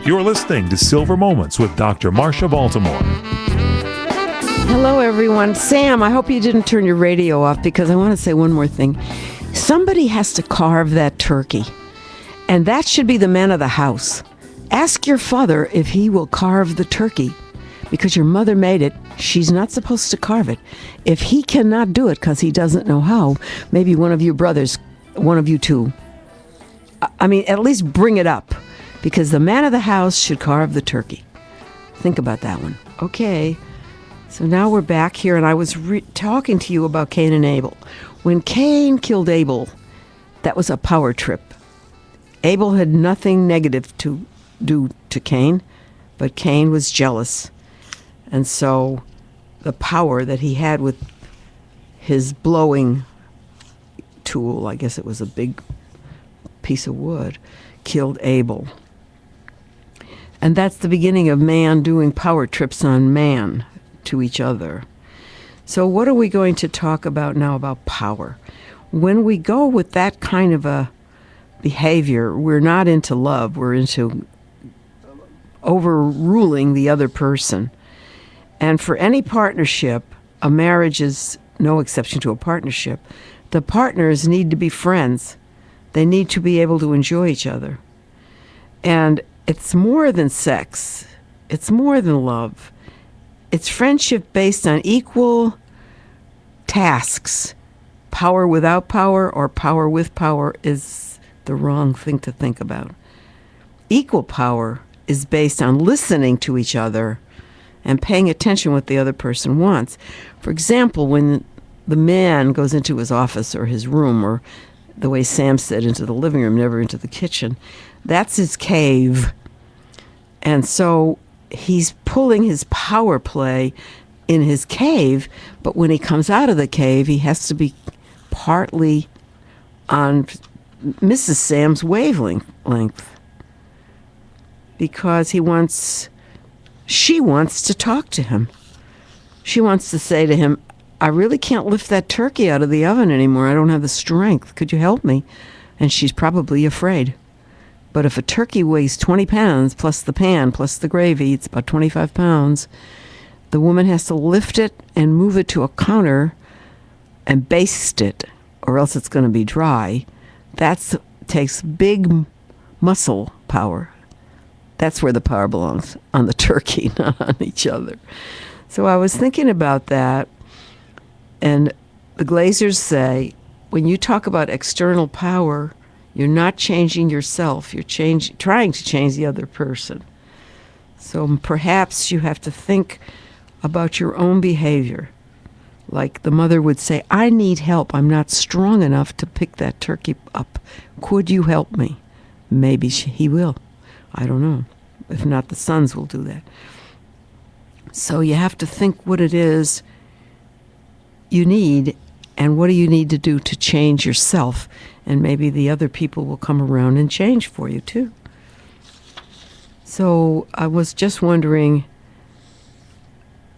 You're listening to Silver Moments with Dr. Marsha Baltimore. Hello, everyone. Sam, I hope you didn't turn your radio off because I want to say one more thing. Somebody has to carve that turkey, and that should be the man of the house. Ask your father if he will carve the turkey because your mother made it. She's not supposed to carve it. If he cannot do it because he doesn't know how, maybe one of you brothers, one of you two, at least bring it up because the man of the house should carve the turkey. Think about that one. Okay. So now we're back here, and I was talking to you about Cain and Abel. When Cain killed Abel, that was a power trip. Abel had nothing negative to do to Cain, but Cain was jealous. And so the power that he had with his blowing tool, I guess it was a big piece of wood, killed Abel. And that's the beginning of man doing power trips on man to each other. So what are we going to talk about now about power? When we go with that kind of a behavior, we're not into love, we're into overruling the other person. And for any partnership, a marriage is no exception to a partnership, the partners need to be friends. They need to be able to enjoy each other. And it's more than sex. It's more than love. It's friendship based on equal tasks. Power without power or power with power is the wrong thing to think about. Equal power is based on listening to each other and paying attention what the other person wants. For example, when the man goes into his office or his room, or the way Sam said, into the living room, never into the kitchen, that's his cave. And so he's pulling his power play in his cave, but when he comes out of the cave, he has to be partly on Mrs. Sam's wavelength because she wants to talk to him. She wants to say to him, I really can't lift that turkey out of the oven anymore. I don't have the strength. Could you help me? And she's probably afraid. But if a turkey weighs 20 pounds, plus the pan, plus the gravy, it's about 25 pounds, the woman has to lift it and move it to a counter and baste it, or else it's going to be dry. That takes big muscle power. That's where the power belongs, on the turkey, not on each other. So I was thinking about that, and the Glazers say, when you talk about external power, you're not changing yourself. You're trying to change the other person. So perhaps you have to think about your own behavior. Like the mother would say, I need help. I'm not strong enough to pick that turkey up. Could you help me? Maybe he will. I don't know. If not, the sons will do that. So you have to think what it is you need, and what do you need to do to change yourself? And maybe the other people will come around and change for you, too. So I was just wondering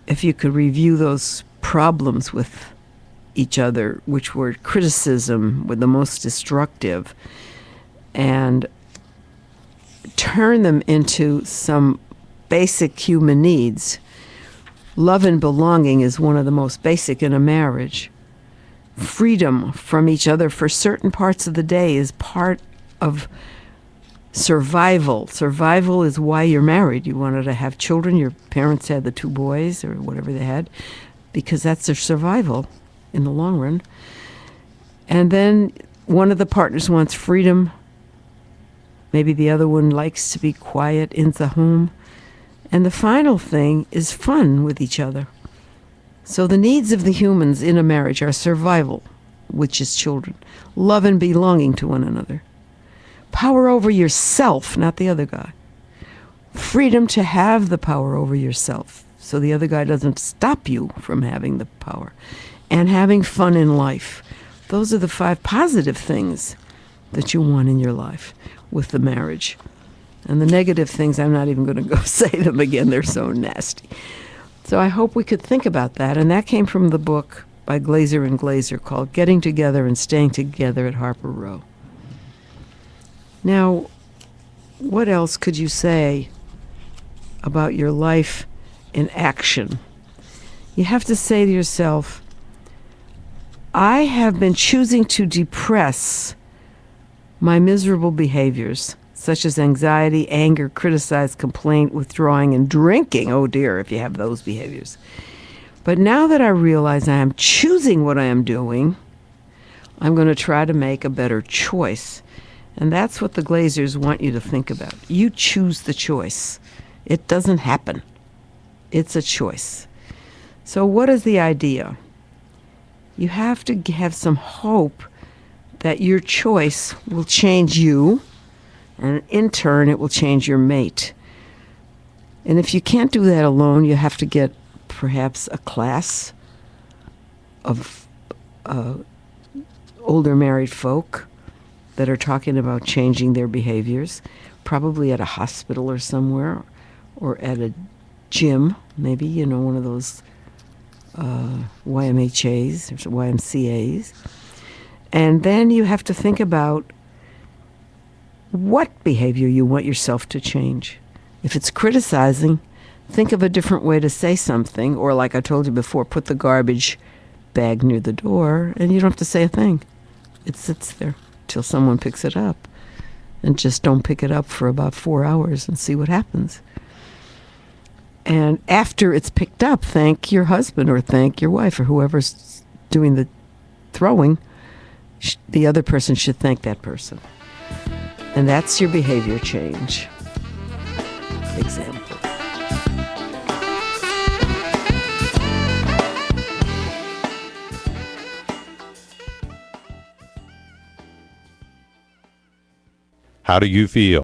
if you could review those problems with each other, which were criticism, were the most destructive, and turn them into some basic human needs. Love and belonging is one of the most basic in a marriage. Freedom from each other for certain parts of the day is part of survival. Survival is why you're married. You wanted to have children. Your parents had the 2 boys or whatever they had, because that's their survival in the long run. And then one of the partners wants freedom. Maybe the other one likes to be quiet in the home. And the final thing is fun with each other. So the needs of the humans in a marriage are survival, which is children, love and belonging to one another, power over yourself, not the other guy, freedom to have the power over yourself so the other guy doesn't stop you from having the power, and having fun in life. Those are the 5 positive things that you want in your life with the marriage. And the negative things, I'm not even going to go say them again. They're so nasty. So I hope we could think about that. And that came from the book by Glazer and Glazer called Getting Together and Staying Together at Harper Row. Now, what else could you say about your life in action. You have to say to yourself, I have been choosing to depress my miserable behaviors, such as anxiety, anger, criticize, complaint, withdrawing, and drinking. Oh dear, if you have those behaviors. But now that I realize I am choosing what I am doing, I'm going to try to make a better choice. And that's what the Glazers want you to think about. You choose the choice. It doesn't happen. It's a choice. So what is the idea? You have to have some hope that your choice will change you, and in turn, it will change your mate. And if you can't do that alone, you have to get perhaps a class of older married folk that are talking about changing their behaviors, probably at a hospital or somewhere, or at a gym, maybe, one of those YMHAs or YMCAs. And then you have to think about what behavior you want yourself to change. If it's criticizing, think of a different way to say something, or like I told you before, put the garbage bag near the door and you don't have to say a thing. It sits there till someone picks it up. And just don't pick it up for about 4 hours and see what happens. And after it's picked up, thank your husband or thank your wife or whoever's doing the throwing. The other person should thank that person. And that's your behavior change example. How do you feel?